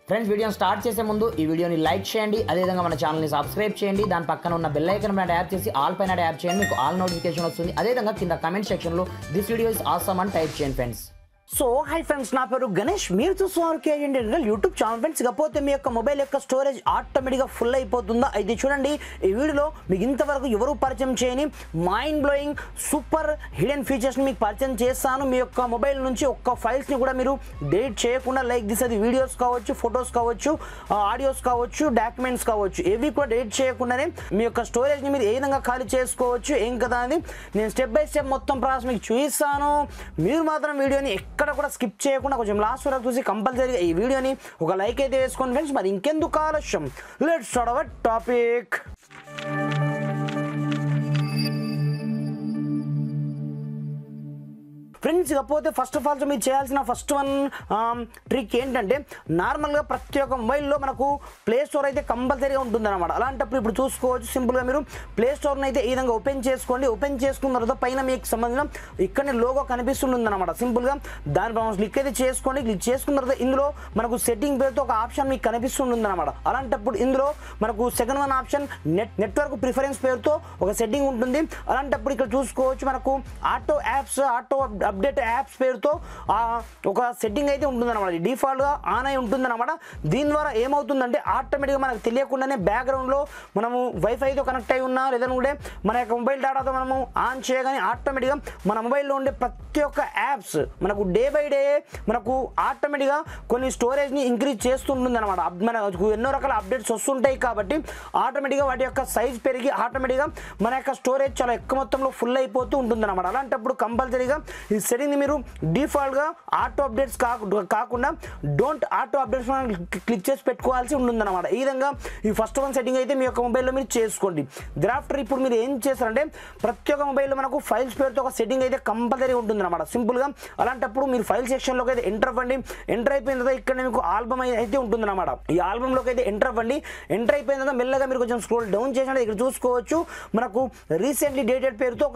Friends వీడియోని start చేసే ముందు ఈ వీడియోని లైక్ చేయండి, అదేవిధంగా మన ఛానల్ని సబ్స్క్రైబ్ చేయండి. దాని పక్కన ఉన్న బెల్ ఐకాన్ పైన ట్యాప్ చేసి ఆల్ పైన ట్యాప్ చేయండి, మీకు ఆల్ నోటిఫికేషన్ వస్తుంది. అదేవిధంగా కింద కమెంట్ సెక్షన్లో దిస్ వీడియో ఇస్ ఆసమ్ అని టైప్ చేయండి ఫ్రెండ్స్. సో హై ఫ్రెండ్స్, నా పేరు గణేష్, మీరు చూస్తున్నారు కేఎన్ యూట్యూబ్ ఛానల్. ఫ్రెండ్స్ ఇకపోతే మీ యొక్క మొబైల్ యొక్క స్టోరేజ్ ఆటోమేటిక్గా ఫుల్ అయిపోతుందా? అయితే చూడండి, ఈ వీడియోలో మీకు ఇంతవరకు ఎవరు పరిచయం చేయని మైండ్ బ్లోయింగ్ సూపర్ హిడెన్ ఫీచర్స్ని మీకు పరిచయం చేస్తాను. మీ యొక్క మొబైల్ నుంచి ఒక్క ఫైల్స్ని కూడా మీరు డిలీట్ చేయకుండా, లైక్ దిస్ అది వీడియోస్ కావచ్చు, ఫొటోస్ కావచ్చు, ఆడియోస్ కావచ్చు, డాక్యుమెంట్స్ కావచ్చు, ఏవి కూడా డిలీట్ చేయకుండానే మీ యొక్క స్టోరేజ్ని మీరు ఏ విధంగా ఖాళీ చేసుకోవచ్చు ఏం కదా అని నేను స్టెప్ బై స్టెప్ మొత్తం ప్రాసెస్ మీకు చూపిస్తాను. మీరు మాత్రం వీడియోని ఎక్కడ కూడా స్కిప్ చేయకుండా కొంచెం లాస్ట్ వరకు చూసి కంపల్సరీగా ఈ వీడియోని ఒక లైక్ అయితే వేసుకోండి ఫ్రెండ్స్. మరి ఇంకెందుకు ఆలస్యం, let's start our topic. Friends ఇకపోతే ఫస్ట్ ఆఫ్ ఆల్ మీరు చేయాల్సిన ఫస్ట్ వన్ ట్రిక్ ఏంటంటే, నార్మల్గా ప్రతి ఒక్క మొబైల్లో మనకు ప్లే స్టోర్ అయితే కంపల్సరీగా ఉంటుంది అనమాట. అలాంటప్పుడు ఇప్పుడు చూసుకోవచ్చు, సింపుల్గా మీరు ప్లే స్టోర్ని అయితే ఈ విధంగా ఓపెన్ చేసుకోండి. ఓపెన్ చేసుకున్న తర్వాత పైన మీకు సంబంధించిన ఇక్కడనే లోగో కనిపిస్తుంది అనమాట. సింపుల్గా దానిపై క్లిక్ అయితే చేసుకోండి. క్లిక్ చేసుకున్న తర్వాత ఇందులో మనకు సెట్టింగ్ పేరుతో ఒక ఆప్షన్ మీకు కనిపిస్తుంది అనమాట. అలాంటప్పుడు ఇందులో మనకు second one option network preference పేరుతో ఒక సెట్టింగ్ ఉంటుంది. అలాంటప్పుడు ఇక్కడ చూసుకోవచ్చు, మనకు auto apps, auto update apps పేరుతో ఒక సెట్టింగ్ అయితే ఉంటుందన్నమాట. డిఫాల్ట్గా ఆన్ అయి ఉంటుందన్నమాట. దీని ద్వారా ఏమవుతుందంటే ఆటోమేటిక్గా మనకు తెలియకుండానే బ్యాక్గ్రౌండ్లో మనము వైఫైతో కనెక్ట్ అయి ఉన్నా లేదంటే మన యొక్క మొబైల్ డేటాతో మనము ఆన్ చేయగానే ఆటోమేటిక్గా మన మొబైల్లో ఉండే ప్రతి ఒక్క యాప్స్ మనకు డే బై డే మనకు ఆటోమేటిక్గా కొన్ని స్టోరేజ్ని ఇంక్రీజ్ చేస్తుంటుంది అనమాట. మనకు ఎన్నో రకాల అప్డేట్స్ వస్తుంటాయి కాబట్టి ఆటోమేటిక్గా వాటి యొక్క సైజ్ పెరిగి ఆటోమేటిక్గా మన యొక్క స్టోరేజ్ చాలా ఎక్కువ మొత్తంలో ఫుల్ అయిపోతూ ఉంటుంది అనమాట. అలాంటప్పుడు కంపల్సరీగా ఈ సెట్టింగ్ని మీరు డిఫాల్ట్గా ఆటో అప్డేట్స్ కాకుండా డోంట్ ఆటో అప్డేట్స్ క్లిక్ చేసి పెట్టుకోవాల్సి ఉంటుందన్నమాట. ఈ విధంగా ఈ ఫస్ట్ వన్ సెట్టింగ్ అయితే మీ యొక్క మొబైల్లో మీరు చేసుకోండి. thereafter ఇప్పుడు మీరు ఏం చేస్తారంటే, ప్రతి ఒక్క మొబైల్లో మనకు ఫైల్స్ పేరుతో ఒక సెట్టింగ్ అయితే కంపల్సరీ ఉంటుందన్నమాట. సింపుల్గా అలాంటప్పుడు మీరు ఫైల్ సెక్షన్లోకి అయితే ఎంటర్ అవ్వండి. ఎంటర్ అయిపోయిన తర్వాత ఇక్కడ మీకు ఆల్బమ్ అయితే ఉంటుందన్నమాట. ఈ ఆల్బమ్లోకి అయితే ఎంటర్ అవ్వండి. ఎంటర్ అయిపోయిన తర్వాత మెల్లగా మీరు కొంచెం స్క్రోల్ డౌన్ చేసినట్టు ఇక్కడ చూసుకోవచ్చు, మనకు రీసెంట్లీ డేటెడ్ పేరుతో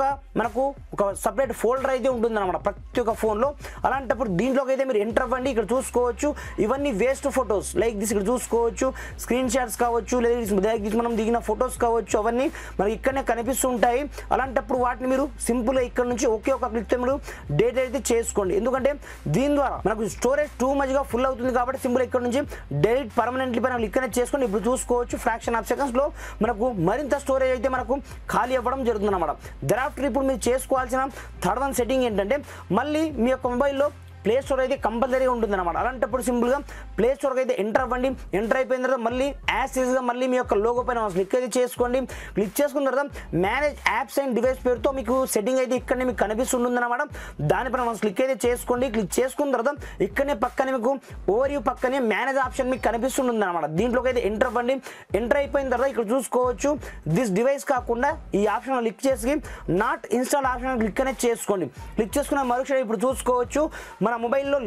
మనకు ఒక సపరేట్ ఫోల్డర్ అయితే ఉంటుందన్నమాట ప్రతి ఒక్క ఫోన్లో. అలాంటప్పుడు దీంట్లోకి అయితే మీరు ఎంటర్ అవ్వండి. ఇక్కడ చూసుకోవచ్చు, ఇవన్నీ వేస్ట్ ఫొటోస్ లైక్ దిస్ ఇక్కడ చూసుకోవచ్చు, స్క్రీన్ షాట్స్ కావచ్చు, లేదా మనం దిగిన ఫొటోస్ కావచ్చు, అవన్నీ మనకి ఇక్కడనే కనిపిస్తూ ఉంటాయి. అలాంటప్పుడు వాటిని మీరు సింపుల్గా ఇక్కడ నుంచి ఒకే ఒక క్లిక్ మీరు డేట్ అయితే చేసుకోండి. ఎందుకంటే దీని ద్వారా మనకు స్టోరేజ్ టూ మచ్గా ఫుల్ అవుతుంది కాబట్టి సింపుల్ ఇక్కడ నుంచి డెలీట్ పర్మనెంట్లీ పైన క్లిక్ అనేది చేసుకోండి. ఇప్పుడు చూసుకోవచ్చు, ఫ్రాక్షన్ ఆఫ్ సెకండ్స్లో మనకు మరింత స్టోరేజ్ అయితే మనకు ఖాళీ అవ్వడం జరుగుతుంది అన్నమాట. thereafter ఇప్పుడు మీరు చేసుకోవాల్సిన థర్డ్ వన్ సెట్టింగ్ ఏంటంటే, మళ్ళీ మీ యొక్క మొబైల్లో ప్లే స్టోర్ అయితే కంపల్సరీగా ఉంటుందన్నమాట. అలాంటప్పుడు సింపుల్గా ప్లే స్టోర్కి అయితే ఎంటర్ అవ్వండి. ఎంటర్ అయిపోయిన తర్వాత మళ్ళీ యాజ్ ఈజ్గా మళ్ళీ మీ యొక్క లోగో పైన క్లిక్ అయితే చేసుకోండి. క్లిక్ చేసుకున్న తర్వాత మేనేజ్ యాప్స్ అండ్ డివైస్ పేరుతో మీకు సెట్టింగ్ అయితే ఇక్కడనే మీకు కనిపిస్తుందన్నమాట. దానిపైన క్లిక్ అయితే చేసుకోండి. క్లిక్ చేసుకున్న తర్వాత ఇక్కడనే పక్కనే మీకు ఓవర్ వ్యూ పక్కనే మేనేజ్ ఆప్షన్ మీకు కనిపిస్తుందన్నమాట. దీంట్లోకి అయితే ఎంటర్ అవ్వండి. ఎంటర్ అయిపోయిన తర్వాత ఇక్కడ చూసుకోవచ్చు, దిస్ డివైస్ కాకుండా ఈ ఆప్షన్ క్లిక్ చేసి నాట్ ఇన్స్టాల్ ఆప్షన్ క్లిక్ అనేది చేసుకోండి. క్లిక్ చేసుకున్న మరుక్షణం ఇప్పుడు చూసుకోవచ్చు, మన మొబైల్లో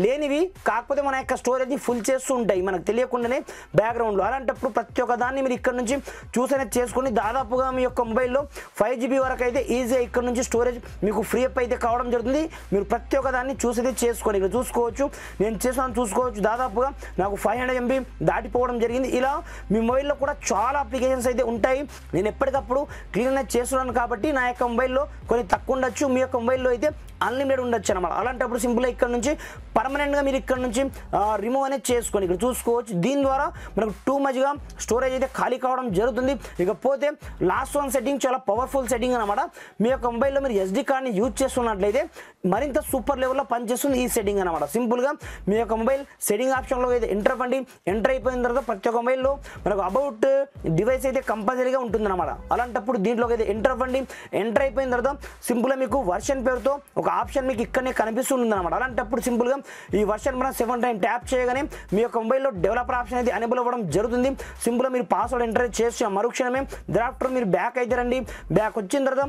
లేనివి కాకపోతే మన యొక్క స్టోరేజ్ని ఫుల్ చేస్తూ ఉంటాయి మనకు తెలియకుండానే బ్యాక్గ్రౌండ్లో. అలాంటప్పుడు ప్రతి ఒక్క దాన్ని మీరు ఇక్కడ నుంచి చూస్ అనేది చేసుకొని దాదాపుగా మీ యొక్క మొబైల్లో 5 GB వరకు అయితే ఈజీగా ఇక్కడ నుంచి స్టోరేజ్ మీకు ఫ్రీ అప్ అయితే కావడం జరుగుతుంది. మీరు ప్రతి ఒక్క దాన్ని చూసి అయితే చేసుకోండి. ఇక్కడ చూసుకోవచ్చు, నేను చేసాను చూసుకోవచ్చు, దాదాపుగా నాకు 500 MB దాటిపోవడం జరిగింది. ఇలా మీ మొబైల్లో కూడా చాలా అప్లికేషన్స్ అయితే ఉంటాయి. నేను ఎప్పటికప్పుడు క్లీన్ అనేది చేస్తున్నాను కాబట్టి నా యొక్క మొబైల్లో కొన్ని తక్కువ ఉండొచ్చు, మీ యొక్క మొబైల్లో అయితే అన్లిమిటెడ్ ఉండొచ్చు అనమాట. అలాంటప్పుడు సింపుల్గా ఇక్కడ నుంచి పర్మనెంట్గా మీరు ఇక్కడ నుంచి రిమూవ్ అనేది చేసుకోండి. ఇక్కడ చూసుకోవచ్చు, దీని ద్వారా మనకు టూ మచ్గా స్టోరేజ్ అయితే ఖాళీ కావడం జరుగుతుంది. ఇకపోతే లాస్ట్ వన్ సెట్టింగ్ చాలా పవర్ఫుల్ సెట్టింగ్ అనమాట. మీ యొక్క మొబైల్లో మీరు SD కార్డ్ని యూజ్ చేస్తున్నట్లయితే మరింత సూపర్ లెవెల్లో పనిచేస్తుంది ఈ సెట్టింగ్ అనమాట. సింపుల్గా మీ యొక్క మొబైల్ సెట్టింగ్ ఆప్షన్లో అయితే ఎంటర్ అవ్వండి. ఎంటర్ అయిపోయిన తర్వాత ప్రతి ఒక్క మొబైల్లో మనకు అబౌట్ డివైస్ అయితే కంపల్సరీగా ఉంటుందన్నమాట. అలాంటప్పుడు దీంట్లోకి అయితే ఎంటర్ అవ్వండి. ఎంటర్ అయిపోయిన తర్వాత సింపుల్గా మీకు వర్షన్ పేరుతో ఒక ఆప్షన్ మీకు ఇక్కడనే కనిపిస్తుంది అనమాట. అలాంటప్పుడు సింపుల్గా ఈ వర్షన్ మనం 7 టైం ట్యాప్ చేయగానే మీ యొక్క మొబైల్లో డెవలపర్ ఆప్షన్ అయితే ఎనేబుల్ అవ్వడం జరుగుతుంది. సింపుల్గా మీరు పాస్వర్డ్ ఎంటర్ చేసిన మరుక్షణమే thereafter మీరు బ్యాక్ అయితే రండి. బ్యాక్ వచ్చిన తర్వాత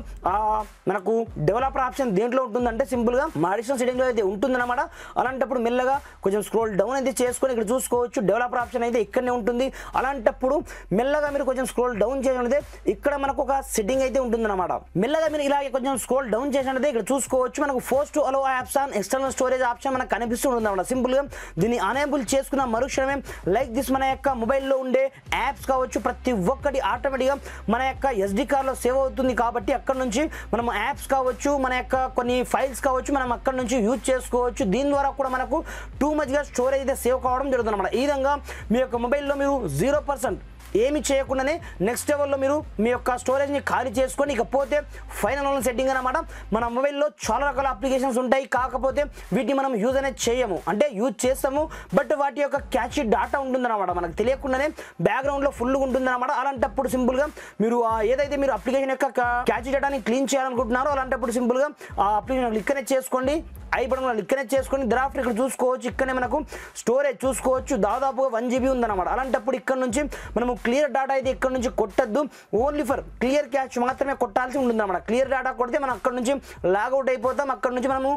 మనకు డెవలపర్ ఆప్షన్ దేంట్లో ఉంటుందంటే సింపుల్గా మా అడిషనల్ సెట్టింగ్లో అయితే ఉంటుందన్నమాట. అలాంటప్పుడు మెల్లగా కొంచెం స్క్రోల్ డౌన్ అయితే చేసుకొని ఇక్కడ చూసుకోవచ్చు, డెవలపర్ ఆప్షన్ అయితే ఇక్కడనే ఉంటుంది. అలాంటప్పుడు మెల్లగా మీరు కొంచెం స్క్రోల్ డౌన్ చేసినట్లయితే ఇక్కడ మనకు ఒక సెట్టింగ్ అయితే ఉంటుందన్నమాట. మెల్లగా మీరు ఇలా కొంచెం స్క్రోల్ డౌన్ చేసినట్లయితే ఇక్కడ చూసుకోవచ్చు, మనకు force to allow apps on external storage option మనకు కనిపిస్తుంది అన్నమాట. సింపుల్గా దీన్ని అనేబుల్ చేసుకున్న మరుక్షణమే లైక్ దిస్ మన యొక్క మొబైల్లో ఉండే యాప్స్ కావచ్చు ప్రతి ఒక్కటి ఆటోమేటిక్గా మన యొక్క SD కార్డ్లో సేవ్ అవుతుంది. కాబట్టి అక్కడ నుంచి మనం యాప్స్ కావచ్చు మన యొక్క కొన్ని ఫైల్స్ కావచ్చు మనం అక్కడ నుంచి యూజ్ చేసుకోవచ్చు. దీని ద్వారా కూడా మనకు టూ మచ్గా స్టోరేజ్ అయితే సేవ్ కావడం జరుగుతుంది అన్నమాట. ఈ విధంగా మీ యొక్క మొబైల్లో మీరు 0% ఏమి చేయకుండానే నెక్స్ట్ లెవెల్లో మీరు మీ యొక్క స్టోరేజ్ని ఖాళీ చేసుకొని ఇకపోతే ఫైనల్ సెట్టింగ్ అన్నమాట. మన మొబైల్లో చాలా రకాల అప్లికేషన్స్ ఉంటాయి, కాకపోతే వీటిని మనం యూజ్ అనేది చేయము, అంటే యూజ్ చేస్తాము బట్ వాటి యొక్క క్యాచీ డాటా ఉంటుందన్నమాట. మనకు తెలియకుండానే బ్యాక్గ్రౌండ్లో ఫుల్గా ఉంటుందన్నమాట. అలాంటప్పుడు సింపుల్గా మీరు ఏదైతే మీరు అప్లికేషన్ యొక్క క్యాచీ డేటాని క్లీన్ చేయాలనుకుంటున్నారో అలాంటప్పుడు సింపుల్గా ఆ అప్లికేషన్ క్లిక్ అనేది చేసుకోండి. ఐ బటన్ క్లిక్ అనేది చేసుకొని డ్రాఫ్ట్ ఇక్కడ చూసుకోవచ్చు. ఇక్కడనే మనకు స్టోరేజ్ చూసుకోవచ్చు, దాదాపుగా 1 GB ఉందన్నమాట. అలాంటప్పుడు ఇక్కడ నుంచి మనము క్లియర్ డేటా అయితే ఇక్కడ నుంచి కొట్టద్దు, ఓన్లీ ఫర్ క్లియర్ క్యాచ్ మాత్రమే కొట్టాల్సి ఉంటుందన్నమాట. క్లియర్ డేటా కొడితే మనం అక్కడ నుంచి లాగౌట్ అయిపోతాం, అక్కడ నుంచి మనము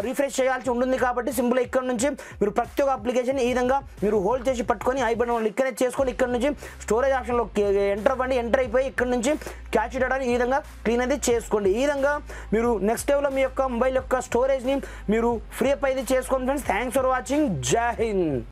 రిఫ్రెష్ చేయాల్సి ఉంటుంది. కాబట్టి సింపుల్ ఇక్కడ నుంచి మీరు ప్రతి ఒక్క అప్లికేషన్ ఈ విధంగా మీరు హోల్డ్ చేసి పట్టుకొని ఐ బటన్ క్లిక్ అనేది చేసుకొని ఇక్కడ నుంచి స్టోరేజ్ ఆప్షన్లో ఎంటర్ అవ్వండి. ఎంటర్ అయిపోయి ఇక్కడ నుంచి క్యాచ్ డేటాని ఈ విధంగా క్లీన్ అనేది చేసుకోండి. ఈ విధంగా మీరు నెక్స్ట్ లెవెల్లో మీ యొక్క మొబైల్ యొక్క స్టోరేజ్ని మీరు ఫ్రీ అప్ అయితే చేసుకోండి ఫ్రెండ్స్. Thanks for watching. జై హింద్.